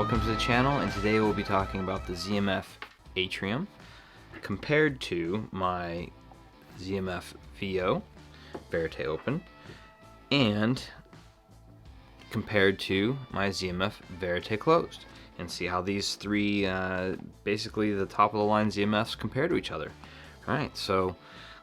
welcome to the channel, and today we'll be talking about the ZMF Atrium compared to my ZMF VO, Verite Open, and compared to my ZMF Verite Closed, and see how these three, basically the top of the line ZMFs compare to each other. Alright, so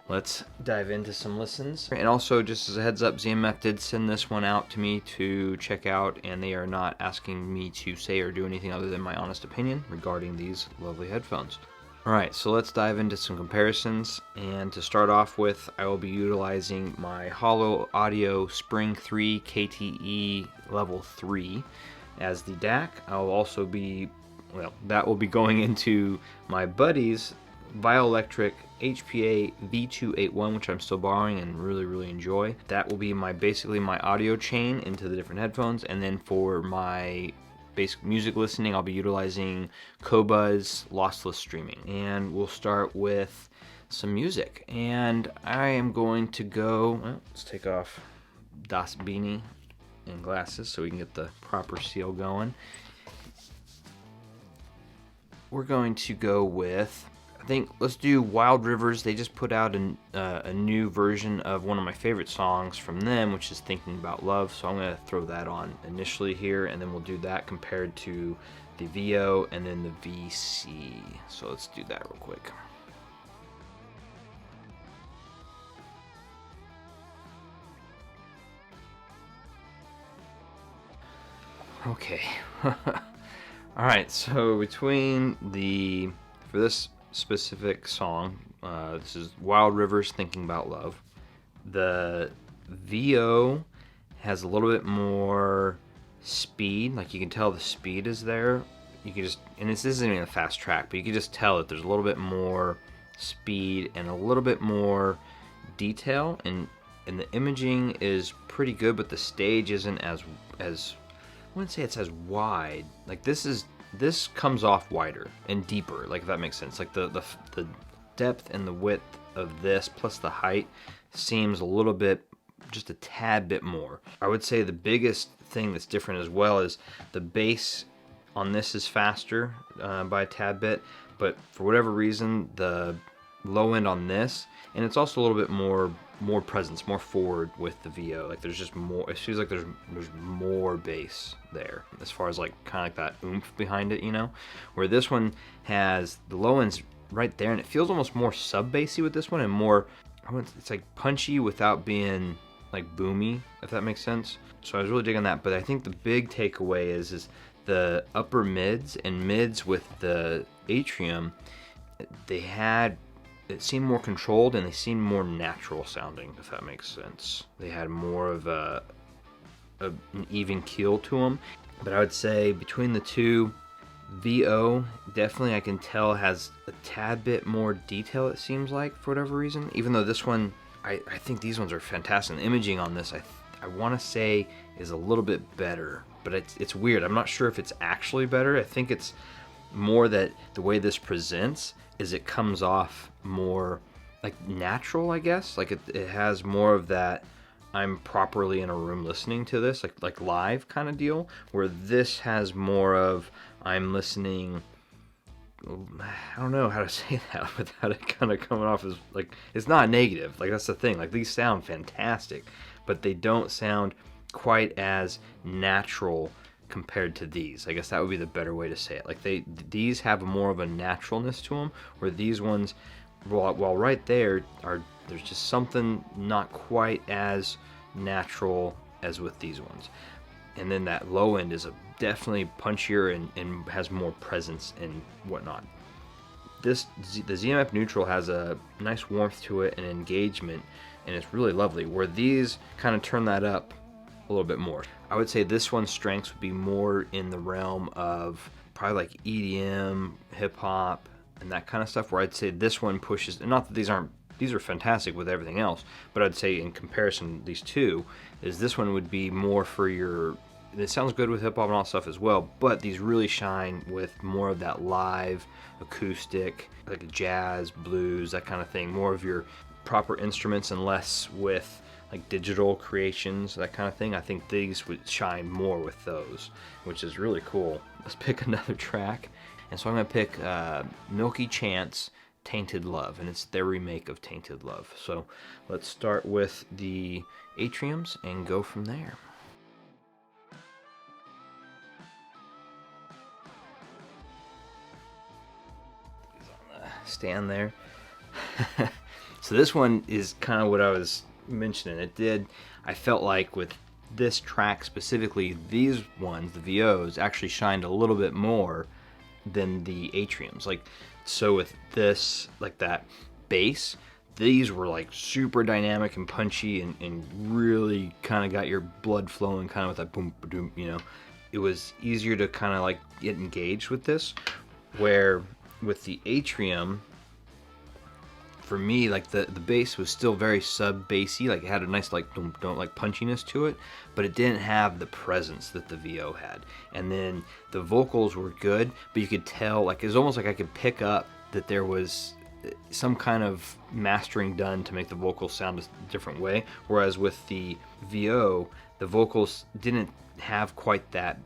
let's dive into some listens. And also, just as a heads up, ZMF did send this one out to me to check out, and they are not asking me to say or do anything other than my honest opinion regarding these lovely headphones. Alright, so let's dive into some comparisons, and to start off with, I will be utilizing my Hollow Audio Spring 3 KTE Level 3 as the DAC. I'll also be, well, that will be going into my buddy's Bioelectric HPA V281, which I'm still borrowing and really enjoy. That will be basically my audio chain into the different headphones, and then for my basic music listening, I'll be utilizing Qobuz lossless streaming. And we'll start with some music, and I am going to go, well, let's take off Das Beanie and glasses so we can get the proper seal going. We're going to go with, I think, let's do Wild Rivers. They just put out a new version of one of my favorite songs from them, which is Thinking About Love. So I'm going to throw that on initially here, and then we'll do that compared to the VO and then the VC. So let's do that real quick. Okay. Alright, so between for this specific song, this is Wild Rivers, Thinking About Love. The VO has a little bit more speed, like you can tell the speed is there. You can just, and this isn't even a fast track, but you can just tell that there's a little bit more speed and a little bit more detail, and the imaging is pretty good, but the stage isn't as I wouldn't say it's as wide. Like this comes off wider and deeper, like if that makes sense. Like the depth and the width of this plus the height seems a little bit, just a tad bit more. I would say the biggest thing that's different as well is the bass on this is faster by a tad bit, but for whatever reason the low end on this, and it's also a little bit more presence, more forward with the VO. Like there's just more, it feels like there's more bass there as far as like kind of like that oomph behind it, you know, where this one has the low ends right there, and it feels almost more sub bassy with this one, and more, it's like punchy without being like boomy, if that makes sense. So I was really digging that, but I think the big takeaway is the upper mids and mids with the Atrium, it seemed more controlled, and they seemed more natural sounding, if that makes sense. They had more of an even keel to them. But I would say between the two, VO definitely I can tell has a tad bit more detail, it seems like, for whatever reason. Even though this one, I think these ones are fantastic. The imaging on this, I want to say, is a little bit better. But it's weird. I'm not sure if it's actually better. I think it's more that the way this presents is it comes off more like natural, I guess. Like it has more of that I'm properly in a room listening to this, like live kind of deal, where this has more of I'm listening, I don't know how to say that without it kind of coming off as like, it's not negative. Like that's the thing, like these sound fantastic, but they don't sound quite as natural compared to these. I guess that would be the better way to say it. Like these have more of a naturalness to them, where these ones, while right there's just something not quite as natural as with these ones. And then that low end is definitely punchier and has more presence and whatnot. The ZMF Neutral has a nice warmth to it and engagement, and it's really lovely, where these kind of turn that up a little bit more. I would say this one's strengths would be more in the realm of probably like EDM, hip hop, and that kind of stuff, where I'd say this one pushes, and not that these are fantastic with everything else, but I'd say in comparison, these two, is this one would be more for your, it sounds good with hip hop and all that stuff as well, but these really shine with more of that live, acoustic, like jazz, blues, that kind of thing, more of your proper instruments and less with like digital creations, that kind of thing. I think these would shine more with those, which is really cool. Let's pick another track. And so I'm going to pick Milky Chance, Tainted Love, and it's their remake of Tainted Love. So let's start with the Atriums and go from there. Stand there. So this one is kind of what I was mentioning. I felt like with this track specifically, these ones, the VOs, actually shined a little bit more than the Atriums. Like, so with this, like that bass, these were like super dynamic and punchy and really kind of got your blood flowing kind of with that boom, boom, you know. It was easier to kind of like get engaged with this, where with the Atrium, for me, like the bass was still very sub-bassy, like it had a nice like don't like punchiness to it, but it didn't have the presence that the VO had. And then the vocals were good, but you could tell, like it was almost like I could pick up that there was some kind of mastering done to make the vocals sound a different way. Whereas with the VO, the vocals didn't have quite that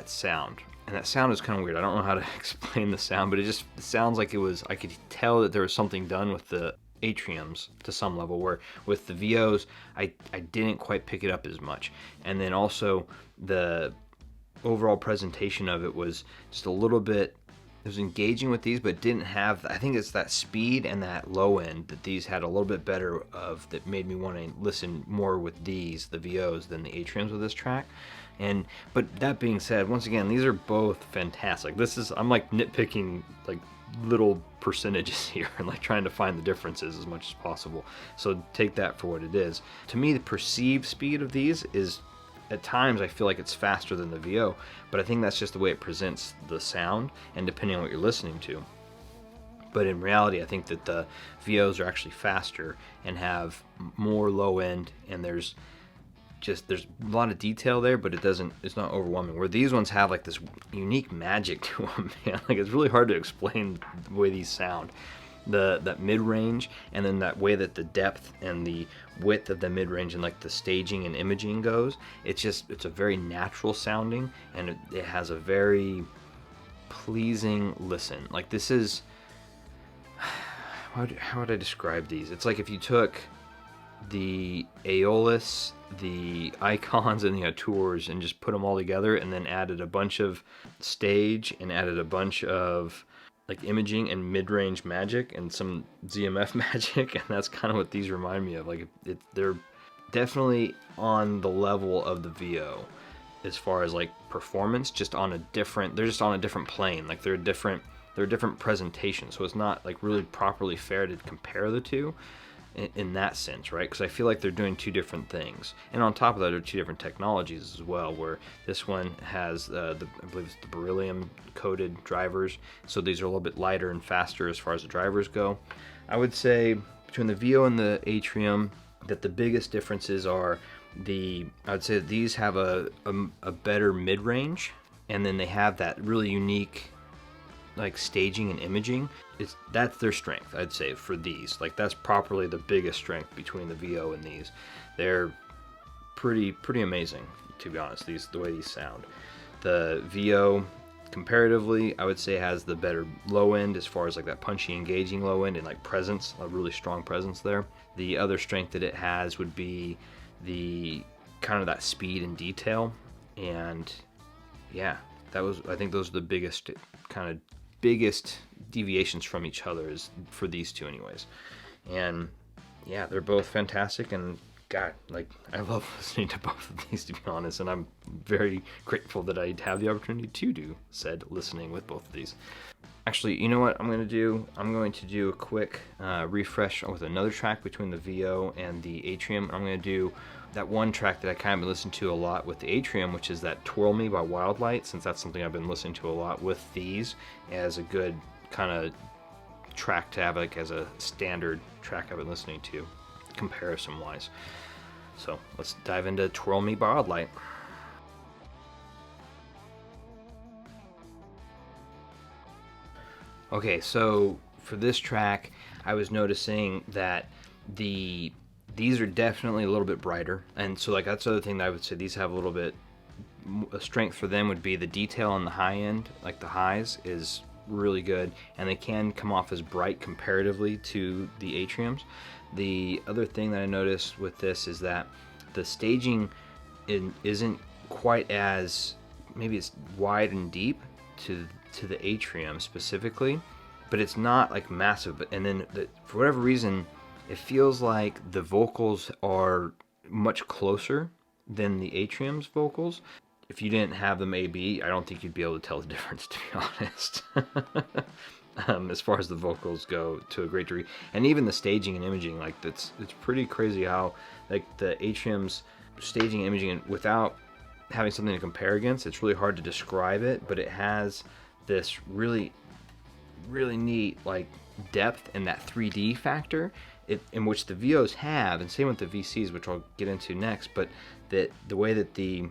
sound. And that sound is kind of weird. I don't know how to explain the sound, but it sounds like it was, I could tell that there was something done with the Atriums to some level, where with the VOs, I didn't quite pick it up as much. And then also the overall presentation of it was just a little bit, it was engaging with these, but didn't have, I think it's that speed and that low end that these had a little bit better of, that made me want to listen more with these, the VOs, than the Atriums with this track. But that being said, once again, these are both fantastic. I'm like nitpicking like little percentages here and like trying to find the differences as much as possible. So take that for what it is. To me, the perceived speed of these is, at times I feel like it's faster than the VO, but I think that's just the way it presents the sound and depending on what you're listening to. But in reality, I think that the VOs are actually faster and have more low end, and there's a lot of detail there, but it's not overwhelming. Where these ones have like this unique magic to them, man. Like it's really hard to explain the way these sound. That mid-range, and then that way that the depth and the width of the mid-range and like the staging and imaging goes, it's a very natural sounding, and it has a very pleasing listen. Like this is, how would I describe these? It's like if you took the Aeolus, the Icons, and the Auteurs and just put them all together, and then added a bunch of stage and added a bunch of like imaging and mid-range magic and some ZMF magic, and that's kind of what these remind me of. Like they're definitely on the level of the VO as far as like performance, they're just on a different plane. Like they're a different presentation, so it's not like really properly fair to compare the two in that sense, right? Because I feel like they're doing two different things, and on top of that, they're two different technologies as well. Where this one has I believe it's the beryllium coated drivers, so these are a little bit lighter and faster as far as the drivers go. I would say between the VO and the Atrium that the biggest differences are I would say that these have a better mid-range, and then they have that really unique like staging and imaging. That's their strength, I'd say, for these. Like that's properly the biggest strength between the VO and these. They're pretty amazing, to be honest, the way these sound. The VO comparatively, I would say, has the better low end as far as like that punchy, engaging low end and like presence, a really strong presence there. The other strength that it has would be the kind of that speed and detail. And yeah, I think those are the biggest deviations from each other, is for these two anyways. And yeah, they're both fantastic, and God, like I love listening to both of these, to be honest, and I'm very grateful that I have the opportunity to do said listening with both of these. Actually, you know what I'm going to do? I'm going to do a quick refresh with another track between the VO and the Atrium. I'm going to do that one track that I kind of been listening to a lot with the Atrium, which is that Twirl Me by Wildlight, since that's something I've been listening to a lot with these as a good kind of track to have like as a standard track I've been listening to comparison wise. So let's dive into Twirl Me by Wildlight. Okay, so for this track, I was noticing that the These are definitely a little bit brighter, and so like that's the other thing that I would say. These have a little bit, a strength for them would be the detail on the high end, like the highs, is really good, and they can come off as bright comparatively to the Atriums. The other thing that I noticed with this is that the staging isn't quite as, maybe it's wide and deep to the Atrium specifically, but it's not like massive. And then for whatever reason, it feels like the vocals are much closer than the Atrium's vocals. If you didn't have them A/B, I don't think you'd be able to tell the difference, to be honest. As far as the vocals go, to a great degree, and even the staging and imaging, like it's pretty crazy how like the Atrium's staging and imaging, without having something to compare against, it's really hard to describe it, but it has this really neat like depth and that 3D factor, in which the VOs have, and same with the VCs, which I'll get into next. But that the way that the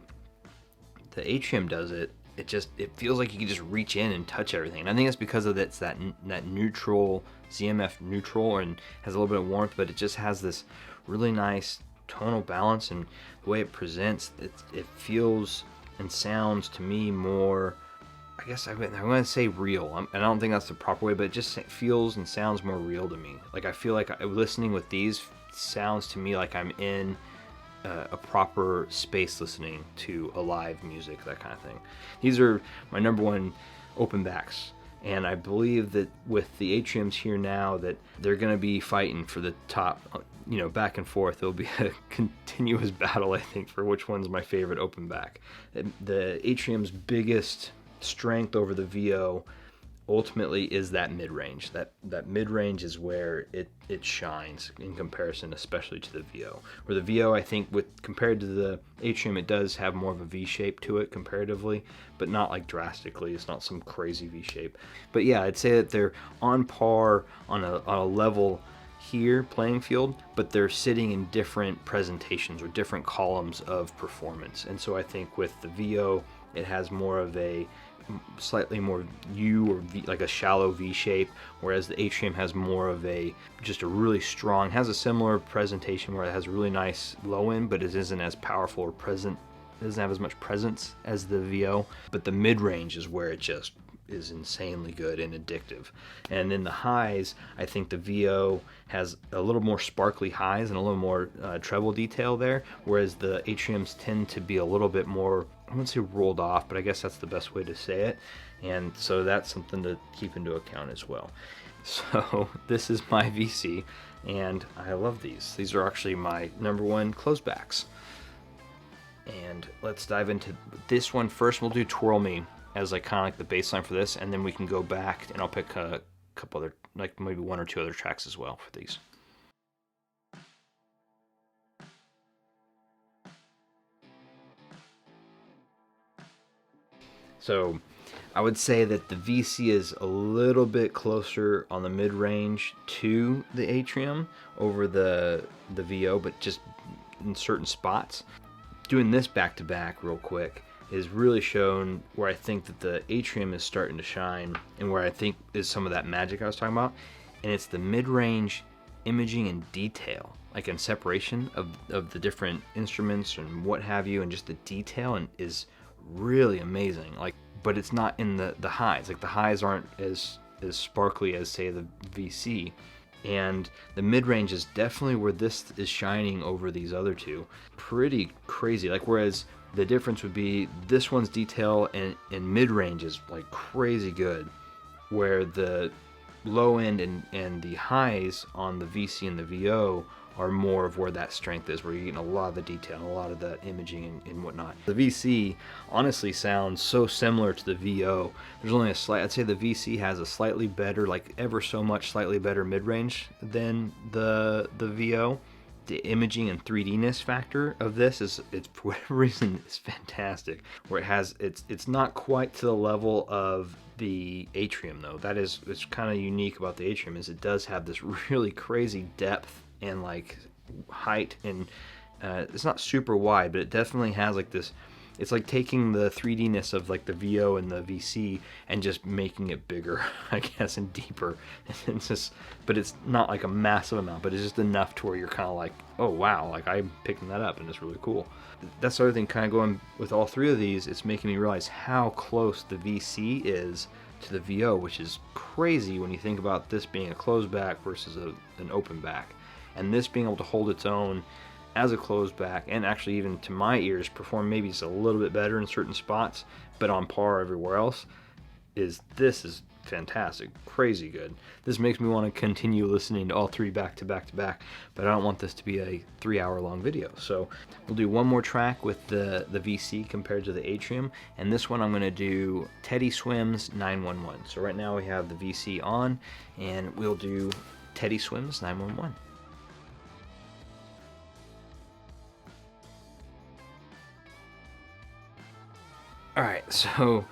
Atrium does it, it feels like you can just reach in and touch everything. And I think it's because of that neutral, ZMF neutral, and has a little bit of warmth, but it just has this really nice tonal balance, and the way it presents, it feels and sounds to me more, I guess I'm going to say real, and I don't think that's the proper way, but it just feels and sounds more real to me. Like I feel like listening with these sounds to me like I'm in a proper space listening to a live music, that kind of thing. These are my number one open backs, and I believe that with the Atriums here now, that they're going to be fighting for the top, back and forth. There'll be a continuous battle, I think, for which one's my favorite open back. The Atrium's biggest strength over the VO ultimately is that mid-range. That mid-range is where it shines in comparison, especially to the VO. Where the VO, I think, compared to the Atrium, it does have more of a V shape to it comparatively, but not like drastically. It's not some crazy V shape. But yeah, I'd say that they're on par, on a level here playing field, but they're sitting in different presentations or different columns of performance. And so I think with the VO, it has more of a slightly more U or V, like a shallow V shape, whereas the Atrium has more of just a really strong, has a similar presentation where it has a really nice low end, but it isn't as powerful or present, it doesn't have as much presence as the VO. But the mid range is where it just is insanely good and addictive. And then the highs, I think the VO has a little more sparkly highs and a little more treble detail there, whereas the Atriums tend to be a little bit more, I wouldn't say rolled off, but I guess that's the best way to say it. And so that's something to keep into account as well. So this is my VC, and I love these. These are actually my number one closebacks. And let's dive into this one first. We'll do Twirl Me as like kind of like the baseline for this, and then we can go back and I'll pick a couple other, like maybe one or two other tracks as well for these. So I would say that the VC is a little bit closer on the mid-range to the Atrium over the VO, but just in certain spots. Doing this back-to-back real quick is really shown where I think that the Atrium is starting to shine, and where I think is some of that magic I was talking about. And it's the mid-range imaging and detail, like in separation of the different instruments and what have you, and just the detail and is really amazing. Like, but it's not in the highs. Like the highs aren't as sparkly as say the VC, and the mid-range is definitely where this is shining over these other two. Pretty crazy. Like, whereas the difference would be this one's detail and mid-range is like crazy good, where the low end and the highs on the VC and the VO are more of where that strength is, where you're getting a lot of the detail and a lot of the imaging and whatnot. The VC honestly sounds so similar to the VO. There's only a slight, I'd say the VC has a slightly better, like ever so much slightly better mid-range than the VO. The imaging and 3D-ness factor of this it's for whatever reason, it's fantastic. Where it has, it's not quite to the level of the Atrium though. It's kind of unique about the Atrium, is it does have this really crazy depth and like height, and it's not super wide, but it definitely has like this, It's like taking the 3D-ness of like the VO and the VC and just making it bigger, I guess, and deeper. It's just, but it's not like a massive amount, but it's just enough to where you're kind of like, oh wow, like I'm picking that up and it's really cool. That's the other thing, kind of going with all three of these, it's making me realize how close the VC is to the VO, which is crazy when you think about this being a closed back versus an open back. And this being able to hold its own as a closed back, and actually even to my ears perform maybe just a little bit better in certain spots, but on par everywhere else, this is fantastic, crazy good. This makes me want to continue listening to all three back to back to back, but I don't want this to be a 3-hour long video. So we'll do one more track with the VC compared to the Atrium, and this one I'm going to do Teddy Swims 911. So right now we have the VC on, and we'll do Teddy Swims 911. Alright, so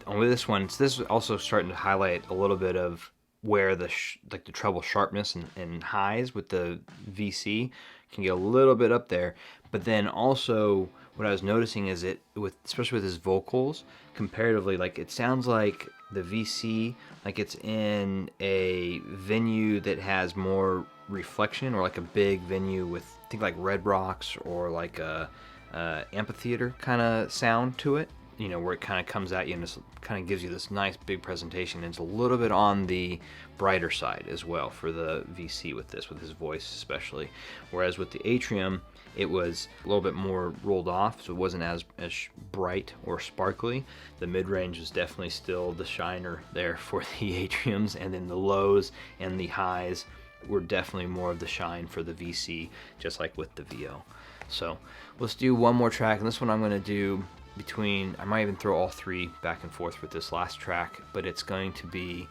with this one, this is also starting to highlight a little bit of where the like the treble sharpness and highs with the VC can get a little bit up there. But then also what I was noticing is especially with his vocals, comparatively, like it sounds like the VC, like it's in a venue that has more reflection, or like a big venue with, I think, like Red Rocks, or like a amphitheater kind of sound to it, you know, where it kind of comes at you and just kind of gives you this nice big presentation. And it's a little bit on the brighter side as well for the VC with this, with his voice especially. Whereas with the Atrium, it was a little bit more rolled off, so it wasn't as bright or sparkly. The mid-range was definitely still the shiner there for the Atriums, and then the lows and the highs were definitely more of the shine for the VC, just like with the VO. So let's do one more track, and this one I'm going to do between, I might even throw all three back and forth with this last track, but it's going to be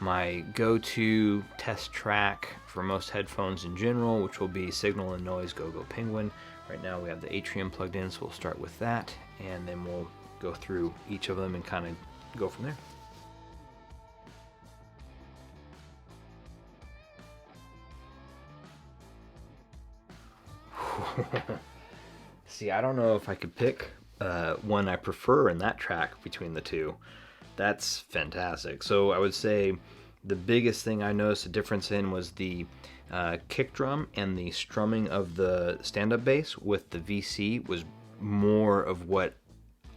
my go-to test track for most headphones in general, which will be Signal and Noise Go-Go Penguin. Right now we have the Atrium plugged in, so we'll start with that, and then we'll go through each of them and kind of go from there. See, I don't know if I could pick one I prefer in that track between the two. That's fantastic. So I would say the biggest thing I noticed a difference in was the kick drum and the strumming of the stand-up bass with the VC was more of what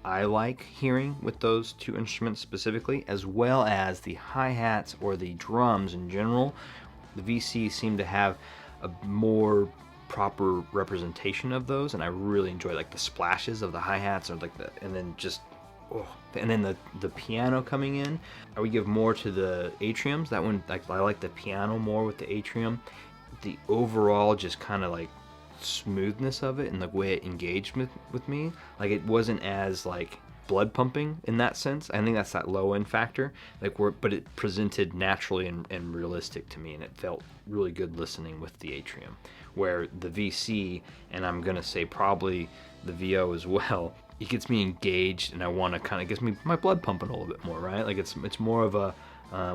I like hearing with those two instruments specifically, as well as the hi-hats or the drums in general. The VC seemed to have a more proper representation of those, and I really enjoy like the splashes of the hi-hats, or like and then just and then the piano coming in. I would give more to the Atriums. That one, like, I like the piano more with the Atrium. The overall just kind of like smoothness of it and the way it engaged with me, like it wasn't as like blood pumping in that sense. I think that's that low end factor, like but it presented naturally and realistic to me, and it felt really good listening with the Atrium. Where the VC, and I'm gonna say probably the VO as well, it gets me engaged, and I want to kind of gets me my blood pumping a little bit more, right? Like it's more of a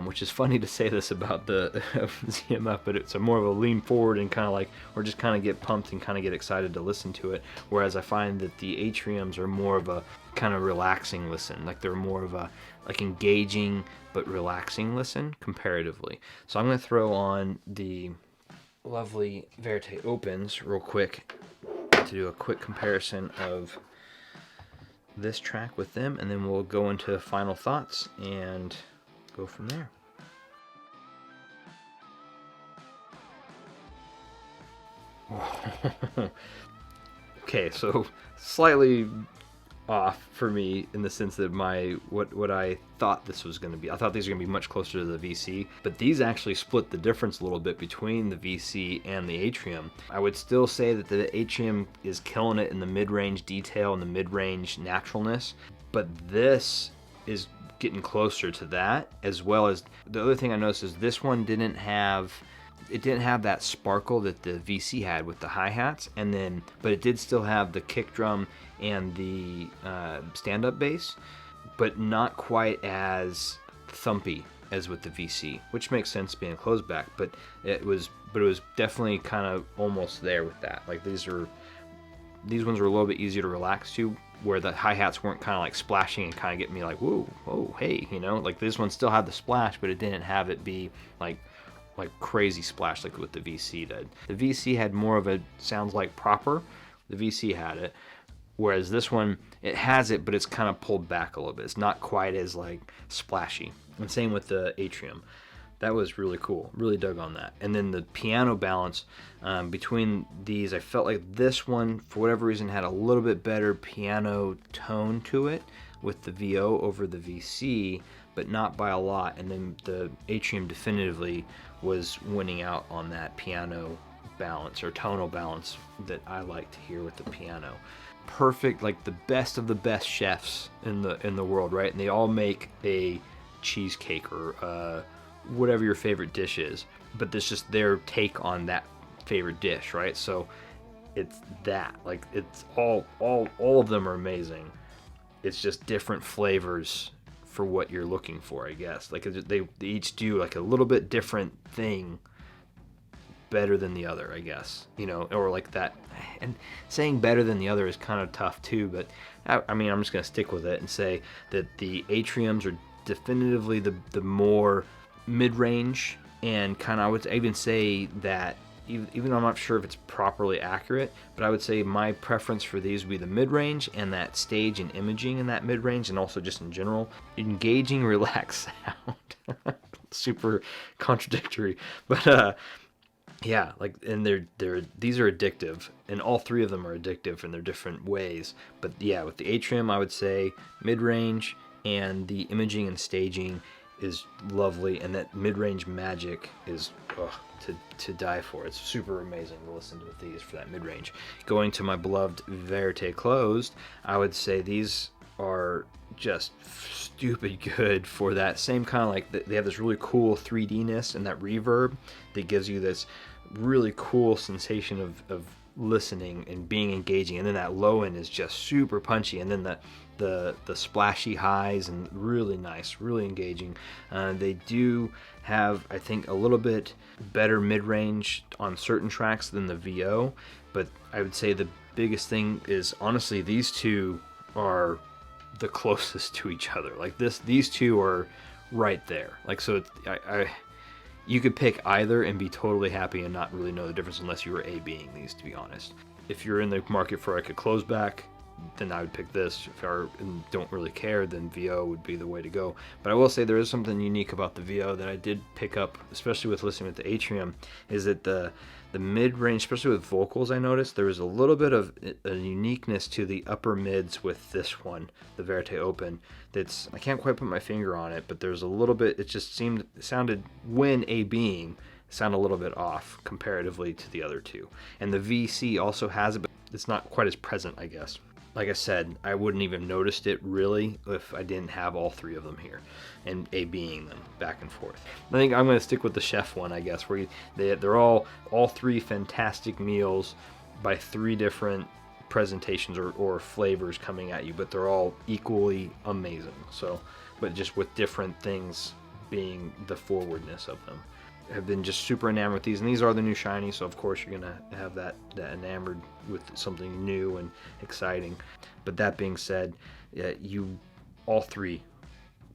which is funny to say this about the ZMF, but it's a more of a lean forward and kind of like, or just kind of get pumped and kind of get excited to listen to it. Whereas I find that the Atriums are more of a kind of relaxing listen, like they're more of a like engaging but relaxing listen comparatively. So I'm going to throw on the lovely Verite Opens real quick to do a quick comparison of this track with them, and then we'll go into final thoughts and go from there. Okay, so slightly off for me in the sense that what I thought this was going to be. I thought these were going to be much closer to the VC, but these actually split the difference a little bit between the VC and the Atrium. I would still say that the Atrium is killing it in the mid-range detail and the mid-range naturalness, but this is getting closer to that, as well as the other thing I noticed is this one didn't have that sparkle that the VC had with the hi-hats, but it did still have the kick drum and the stand-up bass, but not quite as thumpy as with the VC, which makes sense being a closed back, but it was definitely kind of almost there with that. Like these are these ones were a little bit easier to relax to, where the hi-hats weren't kind of like splashing and kind of getting me like, whoa, whoa, hey, you know, like this one still had the splash, but it didn't have it be like crazy splash like what the VC did. The VC had more of a sounds like proper. The VC had it, whereas this one, it has it, but it's kind of pulled back a little bit. It's not quite as like splashy. And same with the Atrium. That was really cool. Really dug on that. And then the piano balance between these, I felt like this one, for whatever reason, had a little bit better piano tone to it with the VO over the VC, but not by a lot. And then the Atrium definitively was winning out on that piano balance or tonal balance that I like to hear with the piano. Perfect, like the best of the best chefs in the world, right? And they all make a cheesecake or whatever your favorite dish is, but it's just their take on that favorite dish, right? So it's that, like, it's all of them are amazing. It's just different flavors for what you're looking for, I guess. Like they each do like a little bit different thing better than the other, I guess, you know, or like that. And saying better than the other is kind of tough too, but I mean, I'm just gonna stick with it and say that the Atriums are definitively the more mid-range, and kind of, I would even say that even though I'm not sure if it's properly accurate, but I would say my preference for these would be the mid-range and that stage and imaging in that mid-range, and also just in general engaging, relaxed sound. Super contradictory, but yeah, like, and these are addictive, and all three of them are addictive in their different ways. But yeah, with the Atrium, I would say mid-range, and the imaging and staging is lovely, and that mid-range magic is to die for. It's super amazing to listen to these for that mid-range. Going to my beloved Verite closed, I would say these are just stupid good for that same kind of, like, they have this really cool 3D-ness and that reverb that gives you this really cool sensation of listening and being engaging, and then that low end is just super punchy, and then the splashy highs, and really nice, really engaging. They do have, I think, a little bit better mid-range on certain tracks than the VO, but I would say the biggest thing is, honestly, these two are the closest to each other. Like these two are right there. Like, so you could pick either and be totally happy and not really know the difference unless you were A-Bing these, to be honest. If you're in the market for like a closed back, then I would pick this. If you don't really care, then VO would be the way to go. But I will say there is something unique about the VO that I did pick up, especially with listening with the Atrium, is that the mid-range, especially with vocals, I noticed there was a little bit of a uniqueness to the upper mids with this one, the Verite Open. That's, I can't quite put my finger on it, but there's a little bit, it just sounded, when A-Bing, sound a little bit off comparatively to the other two. And the VC also has it, but it's not quite as present, I guess. Like I said, I wouldn't even noticed it really if I didn't have all three of them here and A-Bing them back and forth. I think I'm going to stick with the chef one, I guess, where they're all three fantastic meals by three different presentations or flavors coming at you, but they're all equally amazing. So, but just with different things being the forwardness of them. Have been just super enamored with these, and these are the new shiny, so of course you're gonna have that enamored with something new and exciting. But that being said, you all three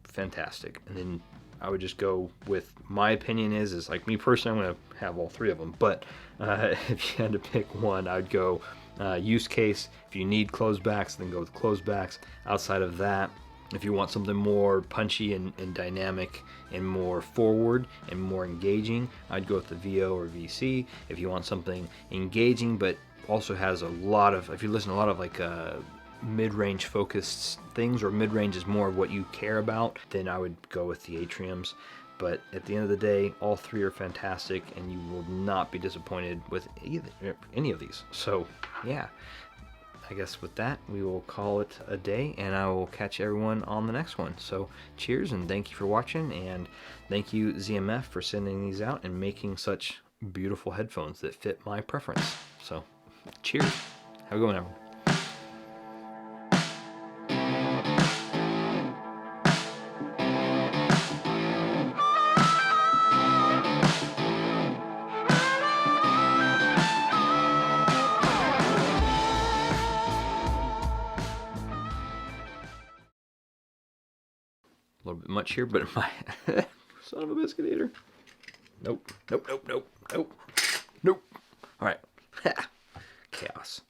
fantastic. And then I would just go with, my opinion is like, me personally, I'm gonna have all three of them, but if you had to pick one, I'd go use case. If you need closed backs, then go with closed backs. Outside of that, if you want something more punchy and dynamic and more forward and more engaging, I'd go with the VO or VC. If you want something engaging but also has a lot of, if you listen to a lot of like mid-range focused things, or mid-range is more of what you care about, then I would go with the Atriums. But at the end of the day, all three are fantastic, and you will not be disappointed with any of these. So yeah, I guess with that, we will call it a day, and I will catch everyone on the next one. So cheers, and thank you for watching, and thank you, ZMF, for sending these out and making such beautiful headphones that fit my preference. So cheers. Have a good one, everyone. little bit much here, but my son of a biscuit eater. Nope, nope, nope, nope, nope, nope. All right, chaos.